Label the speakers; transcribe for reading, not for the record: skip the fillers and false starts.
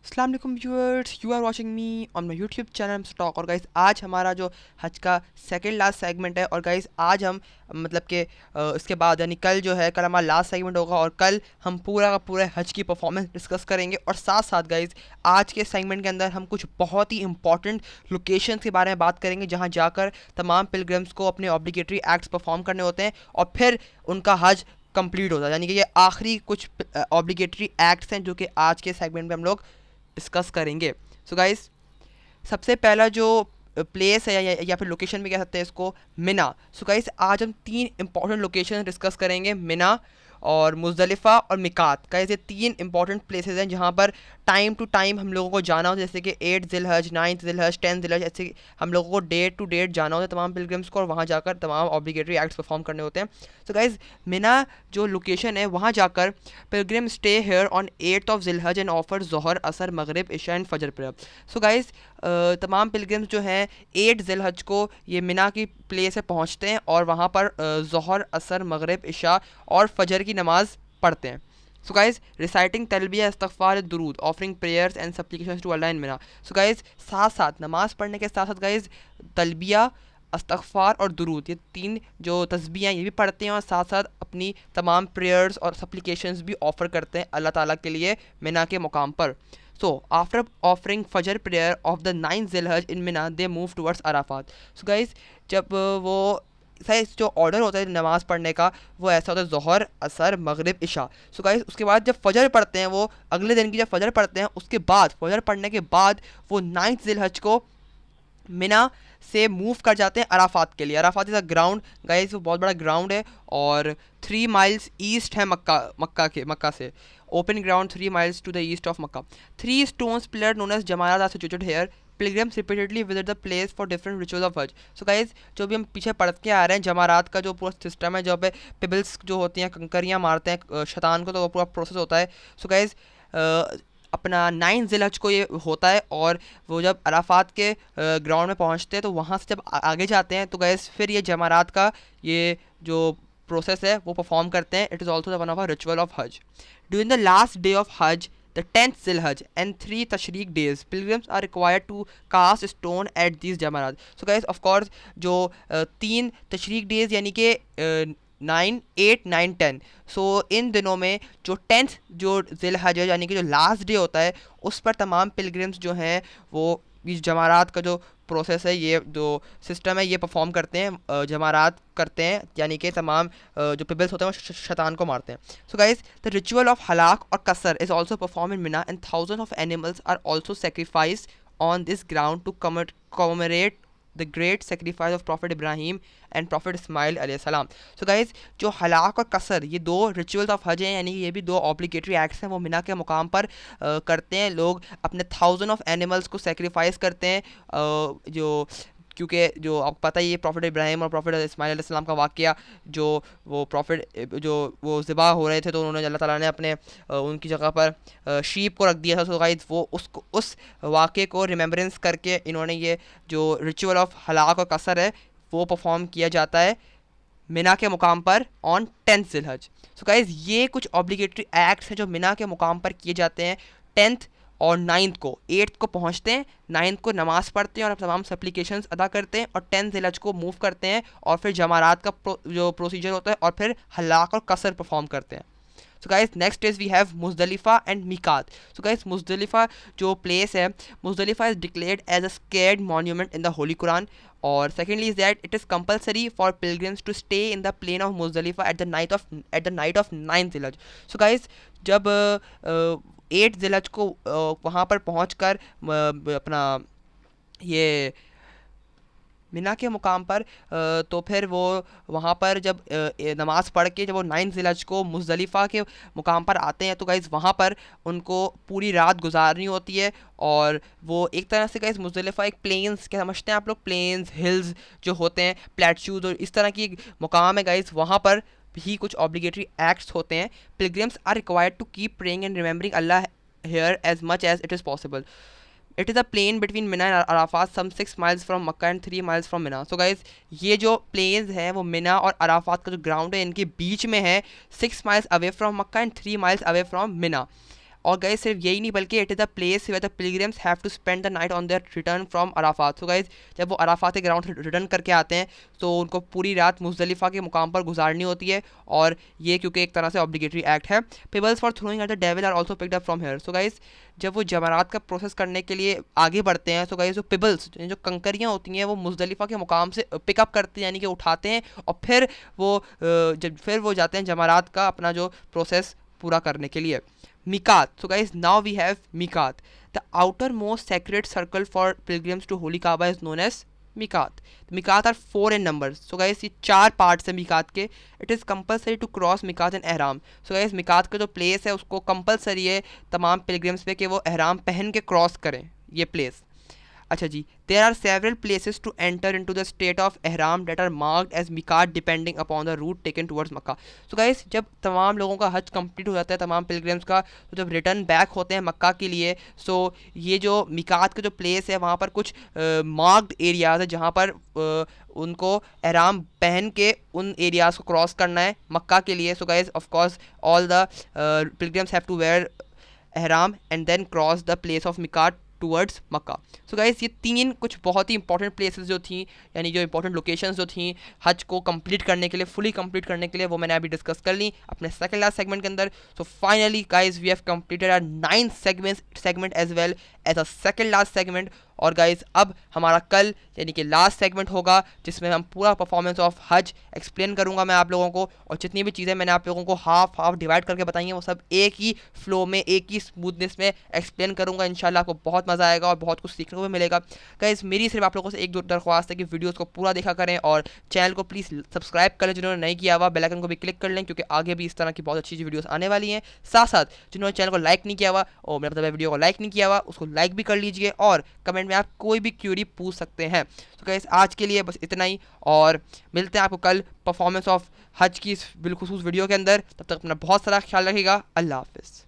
Speaker 1: अस्सलाम वालेकुम viewers, you are watching me on my YouTube channel stock. और guys आज हमारा जो हज का सेकंड लास्ट सेगमेंट है। और गाइस आज हम मतलब कि इसके बाद यानी कल जो है, कल हमारा लास्ट सेगमेंट होगा और कल हम पूरा का पूरा हज की परफॉर्मेंस डिस्कस करेंगे। और साथ साथ गाइस आज के सेगमेंट के अंदर हम कुछ बहुत ही इंपॉर्टेंट लोकेशंस के बारे में बात करेंगे जहाँ जाकर तमाम पिलग्रिम्स को अपने ऑब्लिगेटरी एक्ट्स परफॉर्म करने होते हैं और फिर उनका हज कंप्लीट होता है। यानी कि ये आखिरी कुछ ऑब्लिगेटरी एक्ट्स हैं जो कि आज के सेगमेंट में हम लोग डिस्कस करेंगे। सो गाइस सबसे पहला जो प्लेस है या फिर लोकेशन भी कह सकते हैं इसको, मिना। सो गाइस आज हम तीन इंपॉर्टेंट लोकेशन डिस्कस करेंगे, मिना और मुज़दलिफ़ा और मिकात। गाइस ये तीन इंपॉर्टेंट प्लेसेस हैं जहाँ पर टाइम टू टाइम हम लोगों को जाना होता है, जैसे कि 8 ज़िलहज, 9 ज़िलहज, 10 ज़िलहज, ऐसे हम लोगों को डेट टू डेट जाना होता है तमाम पिलग्रिम्स को और वहाँ जाकर तमाम ऑब्लिगेटरी एक्ट्स परफॉर्म करने होते हैं। सो गाइस मिना जो लोकेशन है वहाँ जाकर pilgrim stay here on 8th of ज़िलहज एंड ऑफर ज़ोहर, असर, मगरिब, इशा एंड फजर प्रेयर। सो गाइस तमाम पिलग्रिम्स जो हैं 8 ज़िलहज को ये मिना की प्लेस से पहुँचते हैं और वहाँ पर ज़ोहर, असर, मगरिब, इशा और फजर की नमाज़ पढ़ते हैं। सो गाइस रिसाइटिंग तलबिया, इस्तग़फ़ार, दुरूद, offering prayers and supplications to Allah in Mina. So guys साथ साथ नमाज़ पढ़ने के साथ साथ गाइस तलबिया, इस्तग़फ़ार और दुरूद, ये तीन जो तस्बीहें ये भी पढ़ते हैं और साथ साथ अपनी तमाम प्रेयर्स और सप्लिकेशंस भी ऑफ़र करते हैं अल्लाह ताला के लिए मिना के मुकाम पर। सो आफ्टर ऑफरिंग फजर प्रेयर ऑफ द 9th ज़िलहज in Mina they move towards Arafat. So guys जब वो सही जो ऑर्डर होता है नमाज़ पढ़ने का वो ऐसा होता है ज़ोहर, असर, मगरिब, इशा। सो गाइस उसके बाद जब फजर पढ़ते हैं, वो अगले दिन की जब फजर पढ़ते हैं उसके बाद फजर पढ़ने के बाद वो 9th ज़िलहज को मिना से मूव कर जाते हैं अराफात के लिए। Arafat is a ground guys, वो बहुत बड़ा ग्राउंड है और 3 माइल्स ईस्ट है मक्का से। Open ground 3 miles to the east of Mecca. 3 stones pillar known as Jamarat are situated here. Pilgrims repeatedly visit the place for different rituals of Hajj. So guys जो भी हम पीछे पढ़ते के आ रहे हैं, जमारात का जो पूरा सिस्टम है, जहाँ पे पिबल्स जो होती हैं कंकरियाँ मारते हैं शैतान को, तो वो पूरा प्रोसेस होता है। सो गाइस अपना 9 ज़िलहज को ये होता है और वो जब अराफात के ग्राउंड में पहुंचते हैं तो वहाँ से जब आगे जाते हैं तो गैस फिर ये जमारात का ये जो प्रोसेस है वो परफॉर्म करते हैं। It is also the one of a ritual of Hajj. During the last day of Hajj, the 10th Zilhaj and 3 Tashriq days, pilgrims are required to cast stone at these jamarat. So guys of course जो 3 तशरीक days यानी कि 9, 8, 9, 10, सो इन दिनों में जो 10th जो ज़िलहज यानी कि जो लास्ट डे होता है उस पर तमाम पिलग्रिम्स जो हैं वो इस जमारात का जो प्रोसेस है, ये जो सिस्टम है ये परफॉर्म करते हैं, जमारात करते हैं, यानी कि तमाम जो पिबल्स होते हैं वो शैतान को मारते हैं। So guys the ritual of halq और कसर is also perform in Mina and thousand of animals are also sacrifice on this ground to commemorate the great sacrifice of prophet Ibrahim and prophet Ismail अलैहिस्सलाम। So guys जो हलाक और कसर ये दो rituals of हज हैं, यानी कि ये भी दो ऑब्लिगेटरी एक्ट्स हैं, वो मिना के मुकाम पर करते हैं। लोग अपने 1000 ऑफ एनिमल्स को सेक्रीफाइस करते हैं जो क्योंकि जो आपको पता ही है प्रॉफिट इब्राहिम और प्रॉफिट इस्माइल अलैहिस्सलाम का वाक़या, जो वो प्रॉफिट जो वो ज़िबा हो रहे थे तो उन्होंने अल्लाह ताला ने अपने उनकी जगह पर शीप को रख दिया था। सो गाइस वो उस वाक़े को रिमेम्बरेंस करके इन्होंने ये जो रिचुअल ऑफ हलाक और कसर है वो परफॉर्म किया जाता है मिना के मुकाम पर ऑन 10th ज़िलहज। सो गाइस ये कुछ ऑब्लिगेटरी एक्ट्स हैं जो मिना के मुकाम पर किए जाते हैं। 10th और 9th को, 8th को पहुंचते हैं, 9th को नमाज़ पढ़ते हैं और तमाम सप्लिकेशंस अदा करते हैं और 10th ज़िलहज को मूव करते हैं और फिर जमारात का जो प्रोसीजर होता है और फिर हलाक और कसर परफॉर्म करते हैं। So guys next is we have Muzdalifah and Miqat. So guys Muzdalifah जो प्लेस है, Muzdalifah is declared as a sacred monument in the holy Quran. और secondly is that it is compulsory for pilgrims to stay in the plain of Muzdalifah at the night of 9th ज़िलहज। So guys जब 8 ज़िलहज को वहाँ पर पहुँच कर अपना ये मिना के मुकाम पर तो फिर वो वहाँ पर जब नमाज़ पढ़ के जब वो 9th ज़िलहज को मुज़दलिफ़ा के मुकाम पर आते हैं तो गाइस वहाँ पर उनको पूरी रात गुजारनी होती है। और वो एक तरह से गाइस मुज़दलिफ़ा एक प्लेन्स, क्या समझते हैं आप लोग, प्लेन्स, हिल्स जो होते हैं, प्लेट्यूज और इस तरह की एक मुकाम है गाइस, वहाँ पर भी कुछ ऑब्लिगेटरी एक्ट्स होते हैं। Pilgrims are required to keep praying and remembering Allah here as much as it is possible. It is a plain between Mina and Arafat some 6 miles from Mecca and 3 miles from Mina. So guys ये जो planes हैं वो मिना और Arafat का जो ground है इनके बीच में है, 6 miles away from Mecca and 3 miles away from Mina. और गाइज सिर्फ यही नहीं बल्कि it is the place where the pilgrims have to spend the night on their return from Arafat. So guys जब वो अराफात के ग्राउंड से return करके आते हैं तो उनको पूरी रात मुज़दलिफ़ा के मुकाम पर गुजारनी होती है, और ये क्योंकि एक तरह से ऑब्लिगेटरी एक्ट है। Pebbles for throwing at the devil are also picked up from here. So guys जब वो जमरात का प्रोसेस करने के लिए आगे बढ़ते हैं, तो गाइज जो पिबल्स जो कंकरियाँ होती हैं वो मुज़दलिफ़ा के मुकाम से पिकअप करते हैं, यानी कि उठाते हैं, और फिर वो जाते हैं जमरात का अपना जो प्रोसेस पूरा करने के लिए। Miqat, so guys now we have Miqat. The outermost sacred circle for pilgrims to holy Kaaba is known as Miqat. Miqat are 4 in numbers। So guys ये 4 पार्ट्स हैं मिकात के। It is compulsory to cross Miqat and ihram. So guys Miqat का जो place है उसको compulsory है तमाम pilgrims पे कि वो एहराम पहन के क्रॉस करें ये प्लेस। अच्छा जी, there are several places to enter into the state of ihram that are marked as Miqat depending upon the route taken towards Mecca. So guys जब तमाम लोगों का हज कंप्लीट हो जाता है, तमाम पिलग्रिम्स का, तो जब रिटर्न बैक होते हैं मक्का के लिए, सो ये जो मिकात का जो प्लेस है वहाँ पर कुछ मार्क्ड एरियाज है जहाँ पर उनको एहराम पहन के उन एरियाज को क्रॉस करना है मक्का के लिए। So guys of course all the pilgrims have to wear ihram and then cross the place of Miqat towards Mecca. So guys ये 3 कुछ बहुत ही इंपॉर्टेंट प्लेसेस जो थी, यानी जो इंपॉर्टेंट लोकेशंस जो थी हज को कंप्लीट करने के लिए, फुली कंप्लीट करने के लिए, वो मैंने अभी डिस्कस कर ली अपने सेकंड लास्ट सेगमेंट के अंदर। So finally guys we have completed our 9th segment as well as a second last segment. और गाइस अब हमारा कल यानी कि लास्ट सेगमेंट होगा जिसमें हम पूरा परफॉर्मेंस ऑफ हज एक्सप्लेन करूंगा मैं आप लोगों को, और जितनी भी चीज़ें मैंने आप लोगों को हाफ डिवाइड करके बताई हैं वो सब एक ही फ्लो में, एक ही स्मूथनेस में एक्सप्लेन करूंगा। इंशाल्लाह आपको बहुत मज़ा आएगा और बहुत कुछ सीखने को भी मिलेगा। गाइस मेरी सिर्फ आप लोगों से एक दो दरख्वास्त है कि वीडियोस को पूरा देखा करें और चैनल को प्लीज़ सब्सक्राइब कर लें जिन्होंने नहीं किया हुआ, बेल आइकन को भी क्लिक कर लें क्योंकि आगे भी इस तरह की बहुत अच्छी वीडियोस आने वाली हैं। साथ साथ जिन्होंने चैनल को लाइक नहीं किया हुआ और मेरा मतलब वीडियो को लाइक नहीं किया हुआ उसको लाइक भी कर लीजिए, और कमेंट में आप कोई भी क्यूरी पूछ सकते हैं। तो गाइस आज के लिए बस इतना ही, और मिलते हैं आपको कल परफॉर्मेंस ऑफ हज की इस बिलखुसूस वीडियो के अंदर। तब तक अपना बहुत सारा ख्याल रखिएगा। अल्लाह हाफिज़।